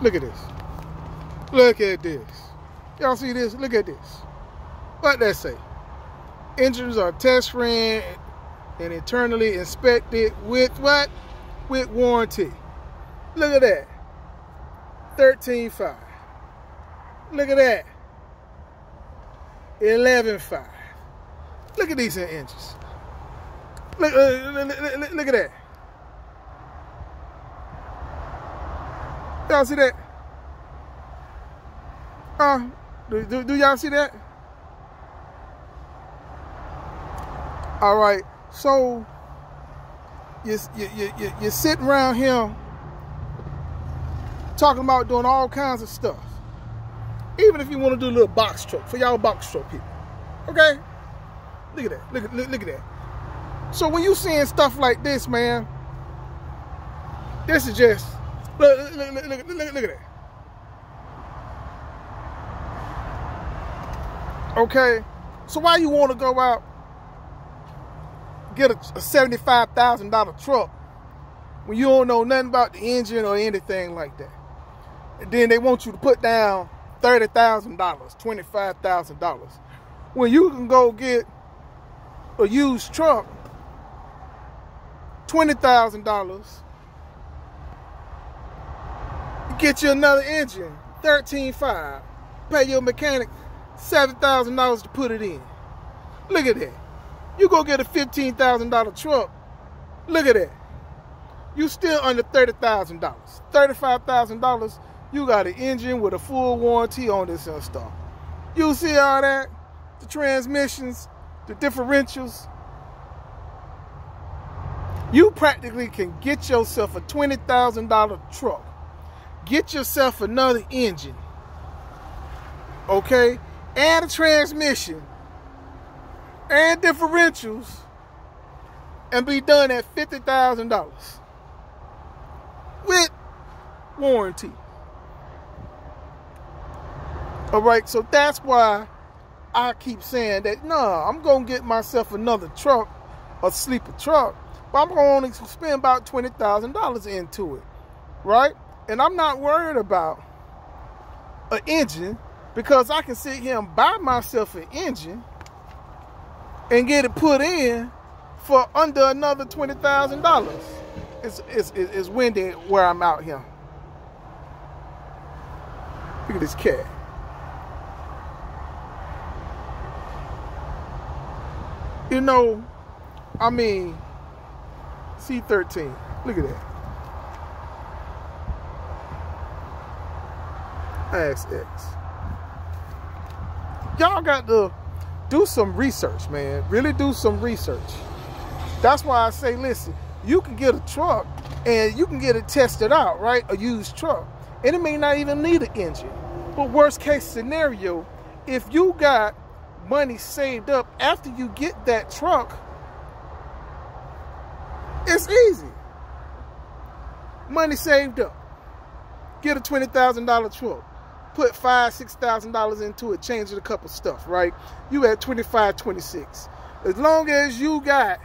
Look at this. Look at this. Y'all see this? Look at this. What that say? Engines are test ran and internally inspected with what? With warranty. Look at that. 13.5. Look at that. 11.5. Look at these engines. Look at that. Y'all see that? Do y'all see that? All right. So you're sitting around here talking about doing all kinds of stuff. Even if you want to do a little box truck for y'all box truck people. Okay? Look at that. Look at that. So when you seeing stuff like this, man, this is just look at that. Okay? So why you want to go out get a $75,000 truck when you don't know nothing about the engine or anything like that? And then they want you to put down $30,000, $25,000. When you can go get a used truck, $20,000, get you another engine, $13,500, pay your mechanic $7,000 to put it in. Look at that. You go get a $15,000 truck, look at that. You still under $30,000. $35,000, you got an engine with a full warranty on this and stuff. You see all that? The transmissions, the differentials. You practically can get yourself a $20,000 truck. Get yourself another engine. Okay? And a transmission. And differentials. And be done at $50,000. With warranty. Alright, so that's why I keep saying that, nah, I'm going to get myself another truck, a sleeper truck, but I'm going to spend about $20,000 into it, right? And I'm not worried about an engine because I can sit here and buy myself an engine and get it put in for under another $20,000. It's windy where I'm out here. Look at this cat. You know, I mean, C13. Look at that. XX. Y'all got to do some research, man. Really do some research. That's why I say, listen, you can get a truck and you can get it tested out, right? A used truck. And it may not even need an engine. But worst case scenario, if you got money saved up after you get that truck, it's easy. Money saved up. Get a $20,000 truck. Put $5,000, $6,000 into it, change it a couple stuff, right? You at 25, 26. As long as you got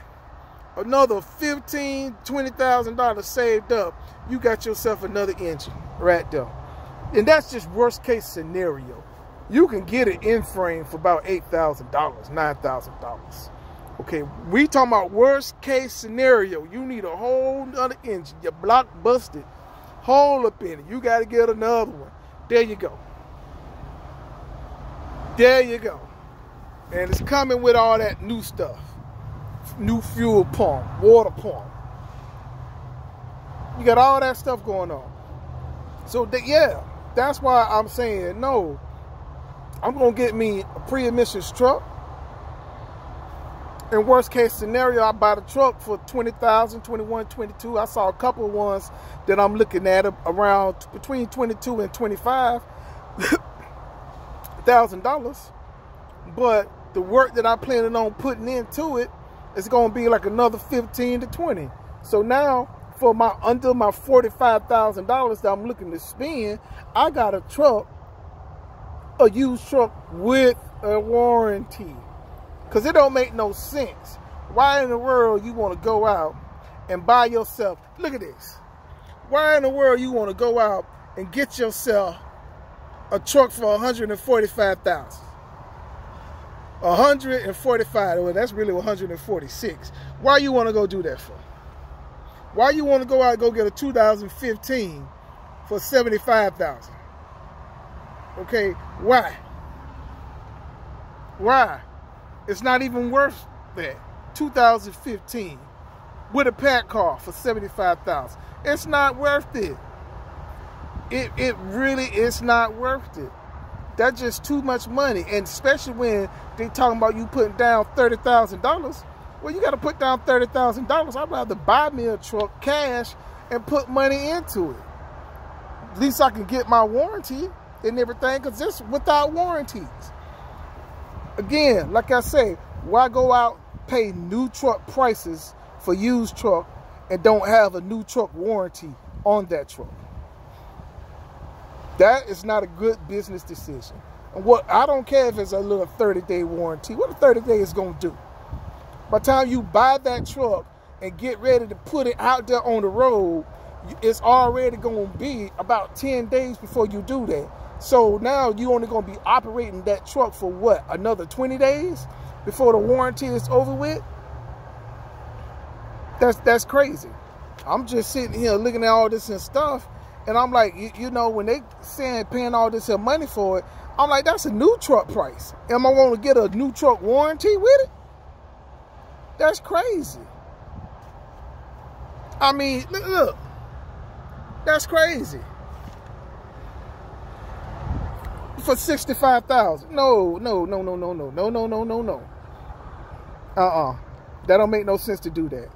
another $15,000, $20,000 saved up, you got yourself another engine right there. And that's just worst case scenario. You can get an in-frame for about $8,000, $9,000. Okay, we talking about worst case scenario. You need a whole other engine. Your block busted. Hole up in it. You got to get another one. There you go. There you go. And it's coming with all that new stuff. New fuel pump, water pump. You got all that stuff going on. So, yeah, that's why I'm saying, no, I'm going to get me a pre-emissions truck. In worst case scenario, I buy the truck for $20,000, $21,000, $22,000. I saw a couple of ones that I'm looking at around between $22,000 and $25,000. But the work that I'm planning on putting into it is going to be like another $15,000 to $20,000. So now, for under my $45,000 that I'm looking to spend, I got a truck, a used truck with a warranty. Because it don't make no sense. Why in the world you want to go out and buy yourself, look at this. Why in the world you want to go out and get yourself a truck for $145,000. $145, well, that's really $146. Why you want to go do that for? Why you want to go out and go get a 2015 for $75,000? Okay, why? Why? It's not even worth that. 2015 with a pack car for $75,000. It's not worth it. It really is not worth it. That's just too much money, and especially when they talking about you putting down $30,000. Well, you got to put down $30,000. I'd rather buy me a truck cash and put money into it. At least I can get my warranty and everything, because it's without warranties. Again, like I say, why go out pay new truck prices for used truck and don't have a new truck warranty on that truck? That is not a good business decision. And what I don't care if it's a little 30-day warranty. What a 30 days is going to do? By the time you buy that truck and get ready to put it out there on the road, it's already going to be about 10 days before you do that. So now you're only going to be operating that truck for what? Another 20 days before the warranty is over with? That's crazy. I'm just sitting here looking at all this and stuff, and I'm like, you know, when they saying paying all this money for it, I'm like, that's a new truck price. Am I want to get a new truck warranty with it? That's crazy. I mean, look, that's crazy. For $65,000. No. That don't make no sense to do that.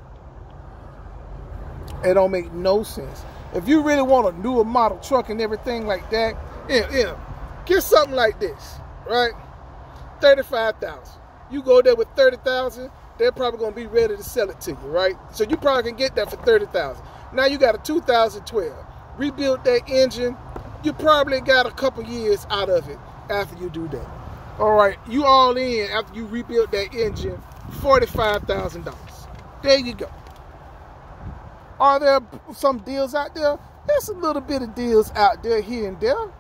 It don't make no sense. If you really want a newer model truck and everything like that, yeah, get something like this, right? $35,000. You go there with $30,000, they're probably gonna be ready to sell it to you, right? So you probably can get that for $30,000. Now you got a 2012. Rebuild that engine. You probably got a couple years out of it after you do that. All right, you all in after you rebuild that engine, $45,000. There you go. Are there some deals out there? There's a little bit of deals out there here and there.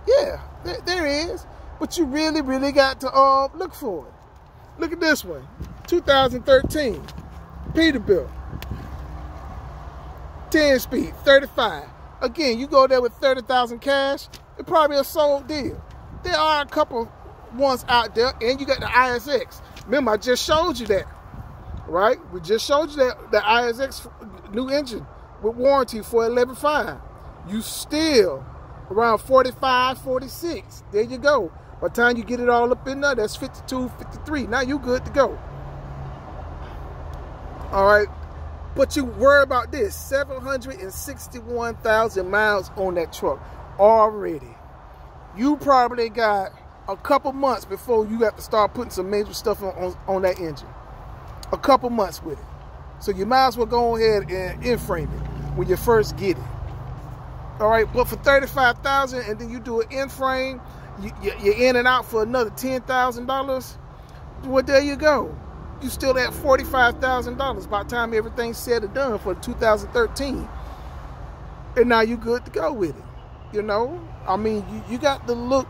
Yeah, there is. But you really, really got to look for it. Look at this one, 2013 Peterbilt, 10-speed, 35. Again, you go there with 30,000 cash, it's probably a sold deal. There are a couple ones out there, and you got the ISX. Remember, I just showed you that, right? We just showed you that the ISX new engine with warranty for $11,500. You still around 45, 46. There you go. By the time you get it all up in there, that's 52, 53. Now you good to go. All right. But you worry about this, 761,000 miles on that truck already. You probably got a couple months before you have to start putting some major stuff on that engine. A couple months with it. So you might as well go ahead and in-frame it when you first get it. All right, but for $35,000 and then you do an in-frame, you're in and out for another $10,000. Well, there you go. You still at $45,000 by the time everything's said and done for 2013. And now you're good to go with it. You know? I mean, you got to look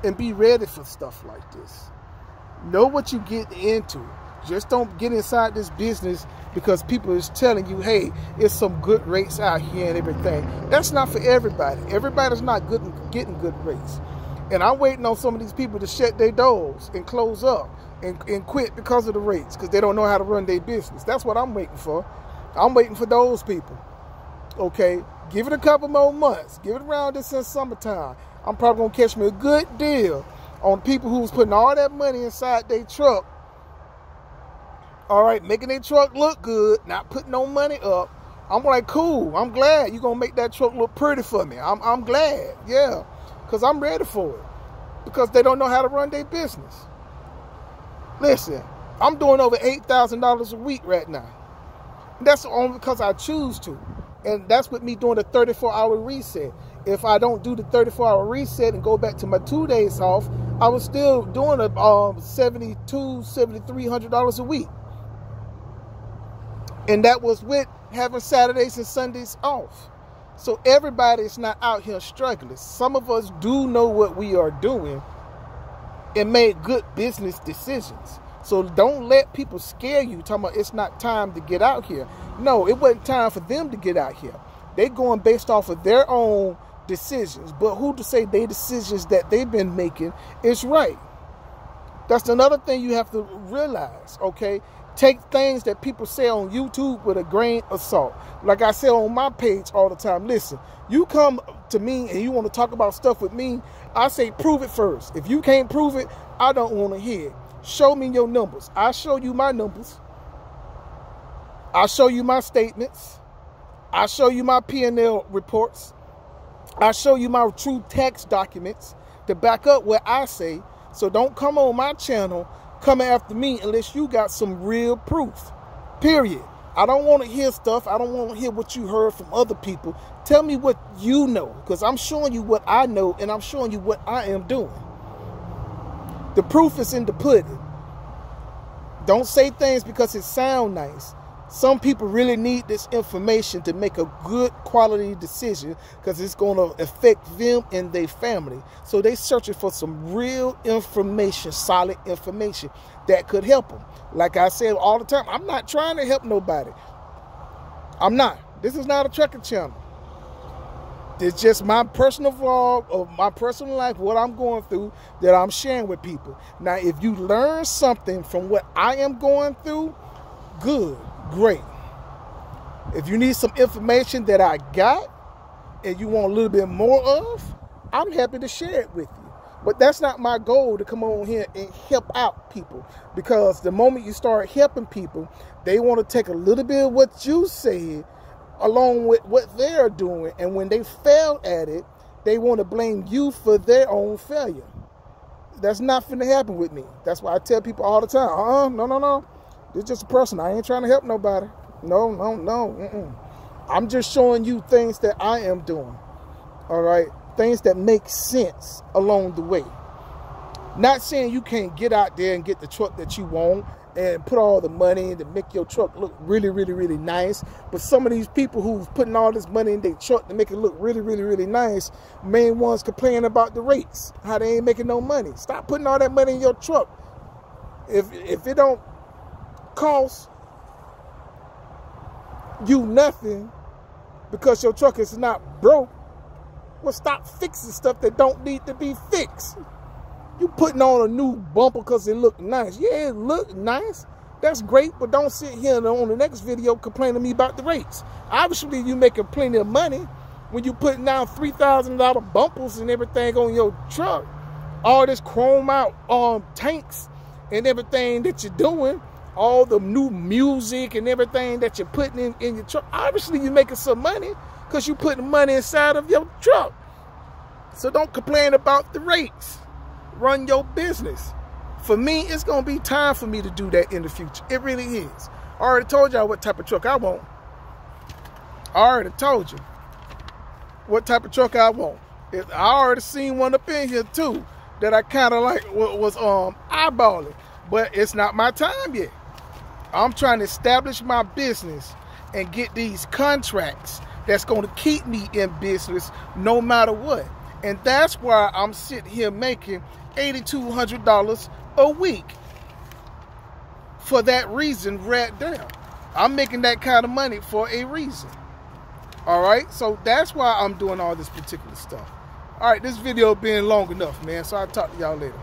and be ready for stuff like this. Know what you get into. Just don't get inside this business because people is telling you, hey, it's some good rates out here and everything. That's not for everybody. Everybody's not good getting good rates. And I'm waiting on some of these people to shut their doors and close up and quit because of the rates, because they don't know how to run their business. That's what I'm waiting for. I'm waiting for those people. Okay, give it a couple more months. Give it around this since summertime. I'm probably going to catch me a good deal on people who was putting all that money inside their truck. All right, making their truck look good, not putting no money up. I'm like, cool, I'm glad you're going to make that truck look pretty for me. I'm glad, yeah, because I'm ready for it. Because they don't know how to run their business. Listen, I'm doing over $8,000 a week right now. That's only because I choose to. And that's with me doing the 34-hour reset. If I don't do the 34-hour reset and go back to my 2 days off, I was still doing $7,200, $7,300 a week. And that was with having Saturdays and Sundays off. So everybody is not out here struggling. Some of us do know what we are doing and made good business decisions. So don't let people scare you talking about it's not time to get out here. No, it wasn't time for them to get out here. They going based off of their own decisions. But who to say their decisions that they've been making is right? That's another thing you have to realize, okay? Take things that people say on YouTube with a grain of salt. Like I say on my page all the time, listen, you come to me and you want to talk about stuff with me, I say prove it first. If you can't prove it, I don't want to hear it. Show me your numbers. I'll show you my numbers. I'll show you my statements. I'll show you my P&L reports. I'll show you my true tax documents to back up what I say. So don't come on my channel coming after me unless you got some real proof. Period. I don't want to hear stuff. I don't want to hear what you heard from other people. Tell me what you know, because I'm showing you what I know and I'm showing you what I am doing. The proof is in the pudding. Don't say things because it sounds nice. Some people really need this information to make a good quality decision because it's going to affect them and their family. So they searching for some real information, solid information that could help them. Like I said all the time, I'm not trying to help nobody. I'm not. This is not a trucking channel. It's just my personal vlog of my personal life, what I'm going through that I'm sharing with people. Now, if you learn something from what I am going through, good. Great. If you need some information that I got and you want a little bit more of, I'm happy to share it with you. But that's not my goal to come on here and help out people, because the moment you start helping people, they want to take a little bit of what you said along with what they're doing, and when they fail at it, they want to blame you for their own failure. That's not finna happen with me. That's why I tell people all the time, no. It's just a person. I ain't trying to help nobody. No. I'm just showing you things that I am doing. All right? Things that make sense along the way. Not saying you can't get out there and get the truck that you want and put all the money in to make your truck look really, really, really nice. But some of these people who's putting all this money in their truck to make it look really, really, really nice, main ones complaining about the rates, how they ain't making no money. Stop putting all that money in your truck. If it don't cost you nothing because your truck is not broke, well, stop fixing stuff that don't need to be fixed. You putting on a new bumper because it look nice. Yeah, it look nice. That's great, but don't sit here on the next video complaining to me about the rates. Obviously, you making plenty of money when you putting down $3,000 bumpers and everything on your truck. All this chrome out tanks and everything that you're doing. All the new music and everything that you're putting in your truck. Obviously, you're making some money because you're putting money inside of your truck. So don't complain about the rates. Run your business. For me, it's going to be time for me to do that in the future. It really is. I already told y'all what type of truck I want. I already told you what type of truck I want. I already seen one up in here, too, that I kind of like was eyeballing. But it's not my time yet. I'm trying to establish my business and get these contracts that's going to keep me in business no matter what. And that's why I'm sitting here making $8,200 a week. For that reason right there. I'm making that kind of money for a reason. All right? So that's why I'm doing all this particular stuff. All right, this video been long enough, man. So I'll talk to y'all later.